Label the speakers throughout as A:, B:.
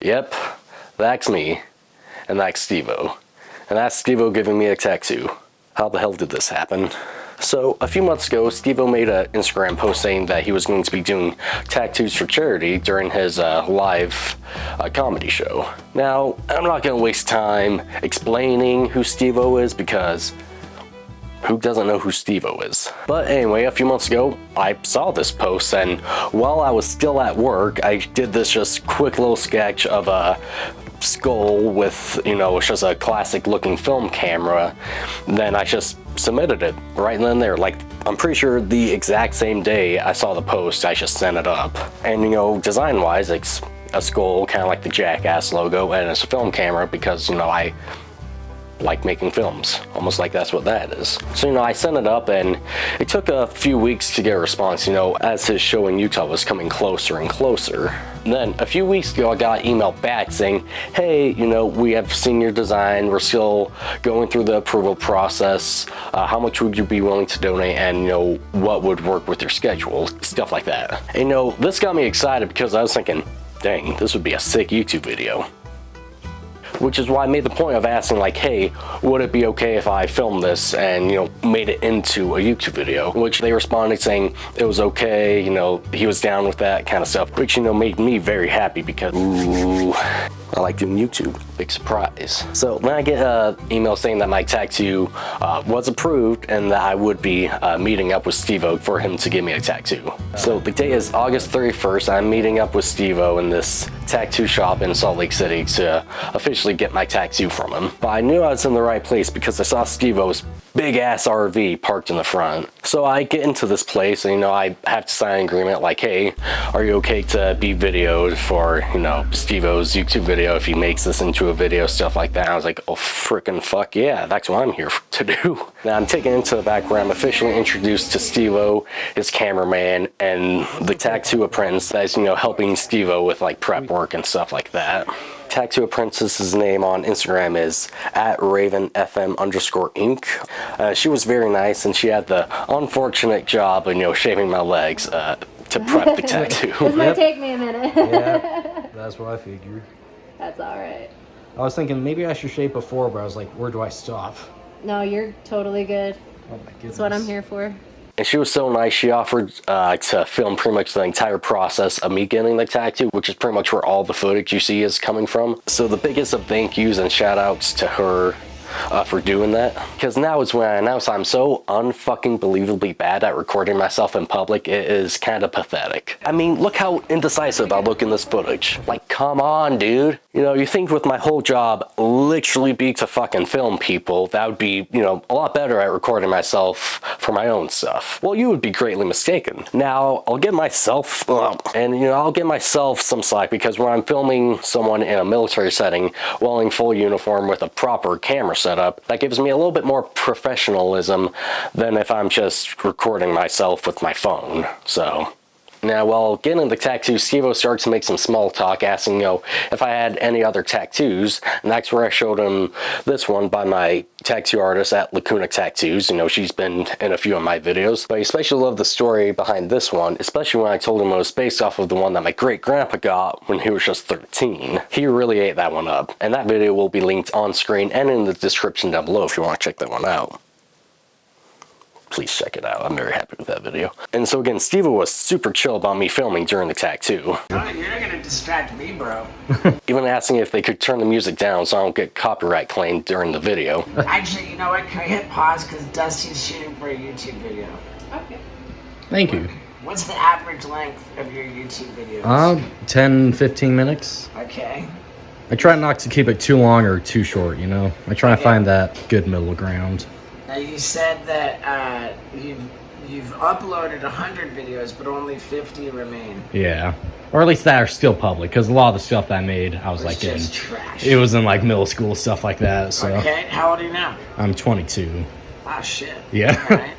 A: Yep, that's me, and that's Steve-O. And that's Steve-O giving me a tattoo. How the hell did this happen? So, a few months ago, Steve-O made an Instagram post saying that he was going to be doing tattoos for charity during his live comedy show. Now, I'm not going to waste time explaining who Steve-O is because who doesn't know who Steve-O is? But anyway, a few months ago, I saw this post, and while I was still at work, I did this just quick little sketch of a skull with, it's just a classic looking film camera. Then I just submitted it right then and there. Like, I'm pretty sure the exact same day I saw the post, I just sent it up. And design wise, it's a skull, kind of like the Jackass logo, and it's a film camera because, I like making films, almost like that's what that is. So I sent it up, and it took a few weeks to get a response, as his show in Utah was coming closer and closer. And then a few weeks ago, I got an email back saying, hey, we have seen your design, we're still going through the approval process, how much would you be willing to donate, and what would work with your schedule, stuff like that. And this got me excited because I was thinking, dang, this would be a sick YouTube video. Which is why I made the point of asking, like, hey, would it be okay if I filmed this and, made it into a YouTube video? Which they responded saying it was okay, he was down with that kind of stuff, which, made me very happy because, ooh, I like doing YouTube. Big surprise. So then I get an email saying that my tattoo was approved and that I would be meeting up with Steve-O for him to give me a tattoo. So the day is August 31st. I'm meeting up with Steve-O in this tattoo shop in Salt Lake City to officially get my tattoo from him. But I knew I was in the right place because I saw Steve-O's big ass RV parked in the front. So I get into this place and I have to sign an agreement like, hey, are you okay to be videoed for Steve-O's YouTube video if he makes this into a video, stuff like that. I was like, oh freaking fuck yeah, that's what I'm here to do. Now I'm taken into the back where I'm officially introduced to Steve-O, his cameraman, and the tattoo apprentice that's helping Steve-O with like prep work and stuff like that. Tattoo apprentice's name on Instagram is @RavenFM_Inc. She was very nice, and she had the unfortunate job of shaving my legs to prep the tattoo.
B: This might take me a minute.
C: Yeah, that's what I figured.
B: That's all right.
C: I was thinking maybe I should shave before, but I was like, where do I stop?
B: No, you're totally good.
C: Oh my goodness.
B: That's what I'm here for.
A: And she was so nice, she offered to film pretty much the entire process of me getting the tattoo, which is pretty much where all the footage you see is coming from. So the biggest of thank yous and shout outs to her for doing that. Because now is when I announce I'm so unfucking believably bad at recording myself in public, it is kind of pathetic. I mean, look how indecisive I look in this footage. Like, come on, dude. You think with my whole job literally be to fucking film people, that would be, a lot better at recording myself for my own stuff. Well, you would be greatly mistaken. Now, I'll give myself, I'll give myself some slack because when I'm filming someone in a military setting, while in full uniform with a proper camera setup, that gives me a little bit more professionalism than if I'm just recording myself with my phone. So now, while getting the tattoo, Steve-O started to make some small talk, asking, if I had any other tattoos, and that's where I showed him this one by my tattoo artist at Lacuna Tattoos. She's been in a few of my videos, but I especially love the story behind this one, especially when I told him it was based off of the one that my great-grandpa got when he was just 13. He really ate that one up, and that video will be linked on screen and in the description down below if you want to check that one out. Please check it out. I'm very happy with that video. And so again, Steve-O was super chill about me filming during the tattoo.
D: You're not gonna distract me, bro.
A: Even asking if they could turn the music down so I don't get copyright claimed during the video.
D: Actually, you know what? Can I hit pause because Dusty's shooting for a YouTube video?
B: Okay.
C: Thank you.
D: What's the average length of your YouTube videos?
C: 10-15 minutes.
D: Okay.
C: I try not to keep it too long or too short, I try to find that good middle ground.
D: Now you said that you've uploaded 100 videos, but only 50 remain.
C: Yeah, or at least that are still public, because a lot of the stuff that I made, I was like in
D: trash.
C: It was in like middle school stuff like that. So
D: okay, how old are you now?
C: I'm 22.
D: Ah, shit.
C: Yeah.
D: All right.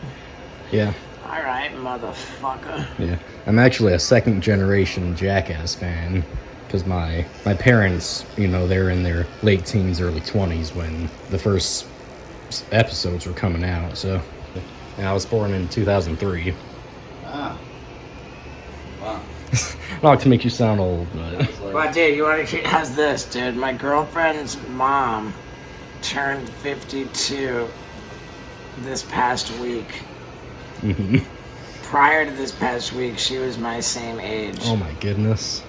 C: Yeah.
D: All right, motherfucker.
C: Yeah, I'm actually a second generation Jackass fan. Because my parents, they're in their late teens, early 20s when the first episodes were coming out. So I was born in 2003.
E: Ah. Wow.
C: Not to make you sound old, but
D: Well, dude, you want to how's this, dude? My girlfriend's mom turned 52 this past week.
C: Mhm.
D: Prior to this past week, she was my same age.
C: Oh my goodness.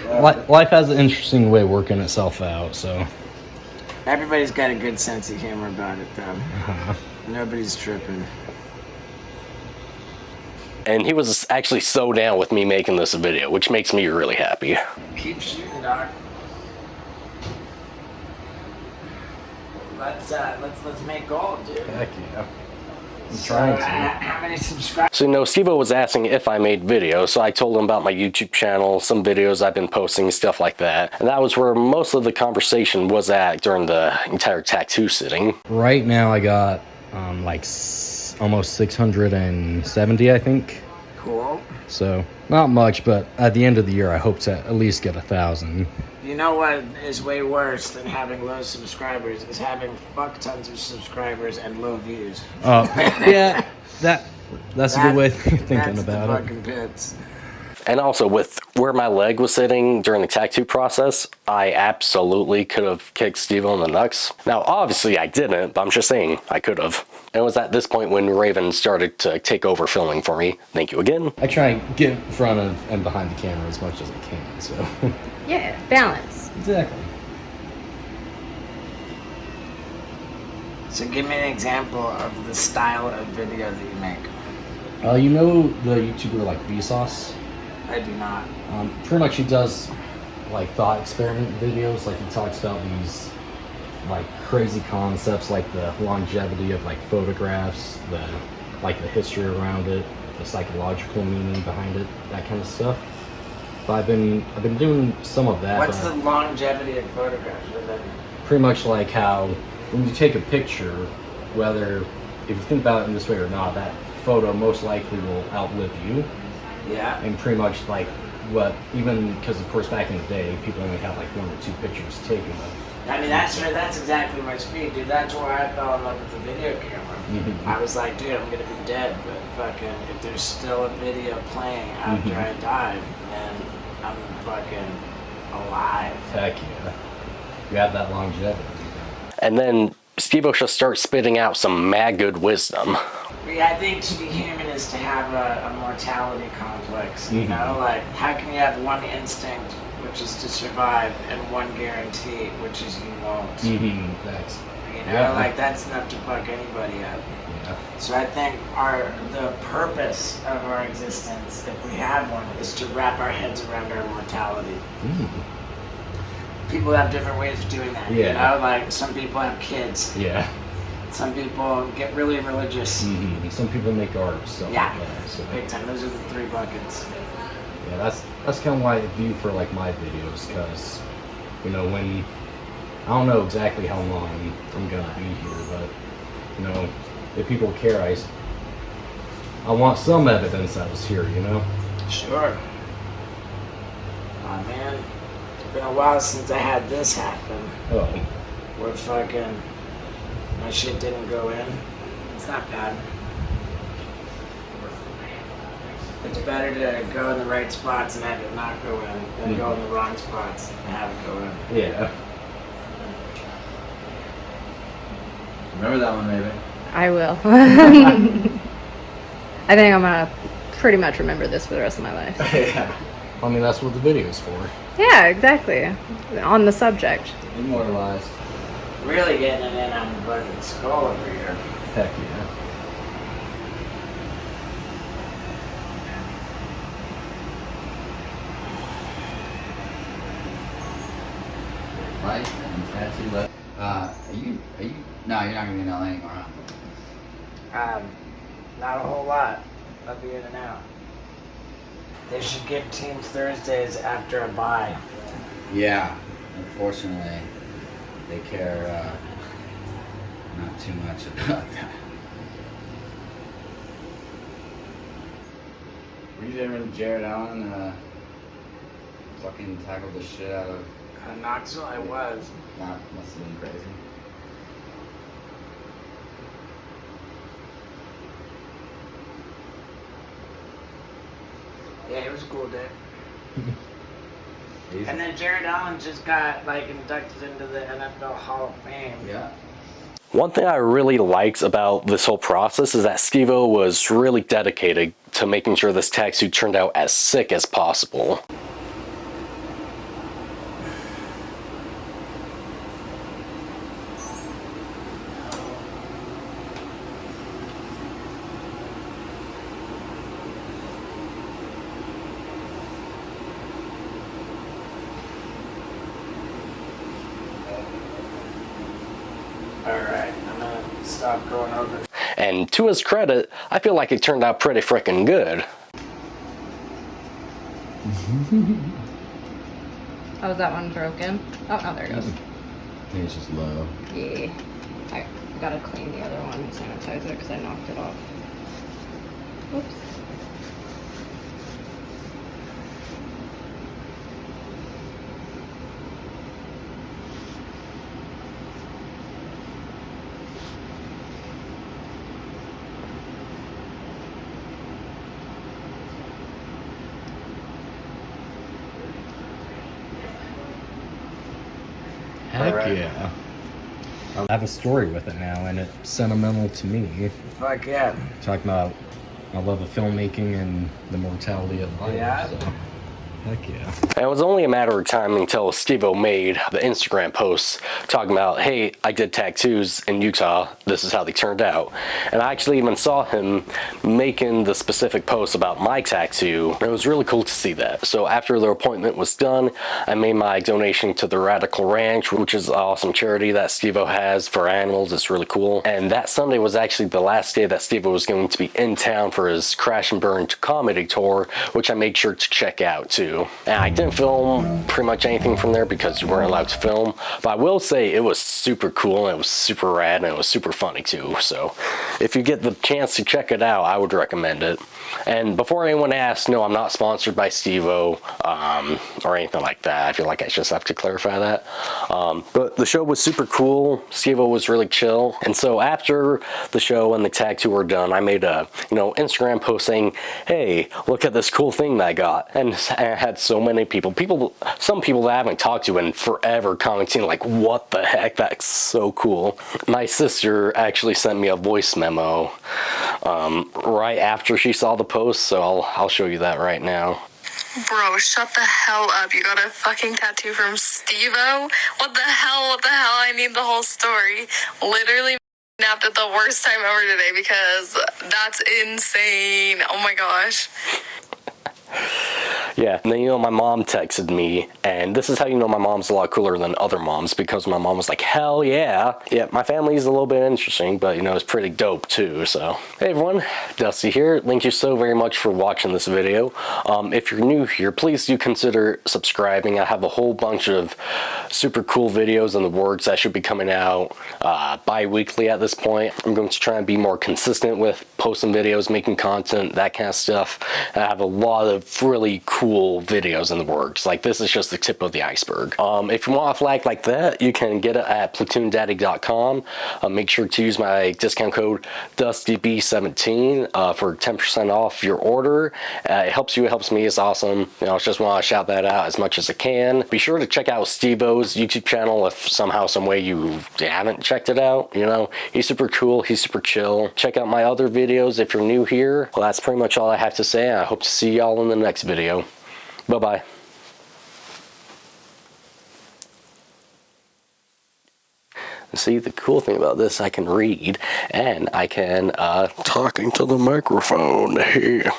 C: Well, life has an interesting way of working itself out, so.
D: Everybody's got a good sense of humor about it, though.
C: Uh-huh.
D: Nobody's tripping.
A: And he was actually so down with me making this video, which makes me really happy.
D: Keep shooting, dog. Let's make gold, dude.
C: Heck yeah. I'm
D: So,
C: trying to.
D: how many subscribers?
A: So, Steve-O was asking if I made videos, so I told him about my YouTube channel, some videos I've been posting, stuff like that. And that was where most of the conversation was at during the entire tattoo sitting.
C: Right now I got almost 670, I think.
D: Cool.
C: So not much, but at the end of the year I hope to at least get 1,000.
D: You know what is way worse than having low subscribers is having fuck tons of subscribers and low views.
C: Oh, yeah, that's a good way of thinking
D: That's
C: about
D: the
C: it.
D: fucking pits.
A: And also, with where my leg was sitting during the tattoo process, I absolutely could have kicked Steve-O in the nuts. Now, obviously I didn't, but I'm just saying I could have. And it was at this point when Raven started to take over filming for me. Thank you again.
C: I try and get in front of and behind the camera as much as I can, so.
B: Yeah, balance.
C: Exactly.
D: So give me an example of the style of video that you make.
C: You know the YouTuber like Vsauce?
D: I do not.
C: Pretty much he does like thought experiment videos. Like he talks about these like crazy concepts, like the longevity of like photographs, the history around it, the psychological meaning behind it, that kind of stuff. But I've been doing some of that.
D: What's the longevity of photographs? What does that mean?
C: Pretty much like how when you take a picture, whether if you think about it in this way or not, that photo most likely will outlive you.
D: Yeah.
C: And pretty much like what, even because of course back in the day people only had like 1 or 2 pictures taken of.
D: I mean, that's exactly my speed, dude. That's where I fell in love with the video camera.
C: Mhm.
D: I was like, dude, I'm gonna be dead, but fucking, if there's still a video playing after I died, then I'm fucking alive.
C: Heck yeah. You have that longevity.
A: And then Steve-O just starts spitting out some mad good wisdom.
D: Yeah, I think to be human is to have a mortality complex, you know? Like, how can you have one instinct, which is to survive, and one guarantee, which is you won't?
C: That's,
D: You know, like, that's enough to fuck anybody up.
C: yeah.
D: So I think the purpose of our existence, if we have one, is to wrap our heads around our mortality. People have different ways of doing that, you
C: Yeah.
D: know? Like, some people have kids.
C: Yeah.
D: Some people get really religious.
C: Some people make art, stuff
D: Yeah.
C: like that. So
D: Big time. Those are the 3 buckets.
C: yeah, that's kind of why I view for like my videos, because when I don't know exactly how long I'm gonna be here, but if people care, I want some evidence that I was here,
D: Sure. Aw, man. It's been a while since I had this happen.
C: Oh,
D: Where fucking my shit didn't go in. It's not bad. It's better to go in the right spots and have it not go in than go in the wrong spots and have it go in.
C: yeah.
E: Remember that one, maybe?
B: I will. I think I'm gonna pretty much remember this for the rest of my life.
C: Yeah. I mean, that's what the video's for.
B: Yeah, exactly. On the subject.
E: Immortalized.
D: Really getting it in on the fucking skull over here.
C: Heck yeah.
E: Right? And tattoo left. Are you, no, you're not gonna be in LA anymore, huh?
D: Not a whole lot. I'll be in and out. They should give teams Thursdays after a bye.
E: Yeah. Unfortunately, they care, not too much about that. Were you there when Jared Allen, fucking tackled the shit out of...
D: Knoxville, I was.
E: That must have been crazy.
D: Yeah, it was a cool day. And then Jared Allen just got like inducted into the NFL Hall of Fame.
E: Yeah.
A: One thing I really liked about this whole process is that Steve-O was really dedicated to making sure this tattoo turned out as sick as possible.
D: Alright, I'm gonna stop going over.
A: And to his credit, I feel like it turned out pretty freaking good.
B: Oh, is that one broken? Oh, there it goes.
E: I think it's just low.
B: Yeah. I gotta clean the other one and sanitize it because I knocked it off. Oops.
C: Heck
D: Alright.
C: yeah. I have a story with it now, and it's sentimental to me.
D: Fuck yeah.
C: Talking about my love of filmmaking and the mortality of life.
D: Yeah.
C: So. Heck yeah.
A: And it was only a matter of time until Steve-O made the Instagram posts talking about, hey, I did tattoos in Utah, this is how they turned out. And I actually even saw him making the specific post about my tattoo. It was really cool to see that. So after the appointment was done, I made my donation to the Radical Ranch, which is an awesome charity that Steve-O has for animals. It's really cool. And that Sunday was actually the last day that Steve-O was going to be in town for his Crash and Burn comedy tour, which I made sure to check out too. And I didn't film pretty much anything from there because you weren't allowed to film, but I will say it was super cool and it was super rad and it was super funny too. So if you get the chance to check it out, I would recommend it. And before anyone asks, no, I'm not sponsored by Steve-O or anything like that. I feel like I just have to clarify that. But the show was super cool. Steve-O was really chill. And so after the show and the tattoo were done, I made a Instagram post saying, hey, look at this cool thing that I got. And I had so many some people that I haven't talked to in forever commenting like, what the heck, that's so cool. My sister actually sent me a voice memo right after she saw the post, so I'll show you that right now.
F: Bro, shut the hell up. You got a fucking tattoo from Steve-O? What the hell? I need the whole story. Literally napped at the worst time ever today because that's insane. Oh my gosh.
A: Yeah, and then my mom texted me, and this is how you know my mom's a lot cooler than other moms, because my mom was like, hell yeah. Yeah, my family's a little bit interesting, but it's pretty dope too. So hey everyone, Dusty here. Thank you so very much for watching this video. If you're new here, please do consider subscribing. I have a whole bunch of super cool videos in the works that should be coming out bi-weekly at this point. I'm going to try and be more consistent with posting videos, making content, that kind of stuff. And I have a lot of really cool videos in the works. Like, this is just the tip of the iceberg. If you want a flag like that, you can get it at platoondaddy.com. Make sure to use my discount code DustyB17 for 10% off your order. It helps you, it helps me, it's awesome. I just want to shout that out as much as I can. Be sure to check out Steve-O's YouTube channel if somehow, some way you haven't checked it out. He's super cool, he's super chill. Check out my other videos if you're new here. Well, that's pretty much all I have to say. I hope to see y'all in the next video. Bye-bye. See, the cool thing about this, I can read and I can talk into the microphone here.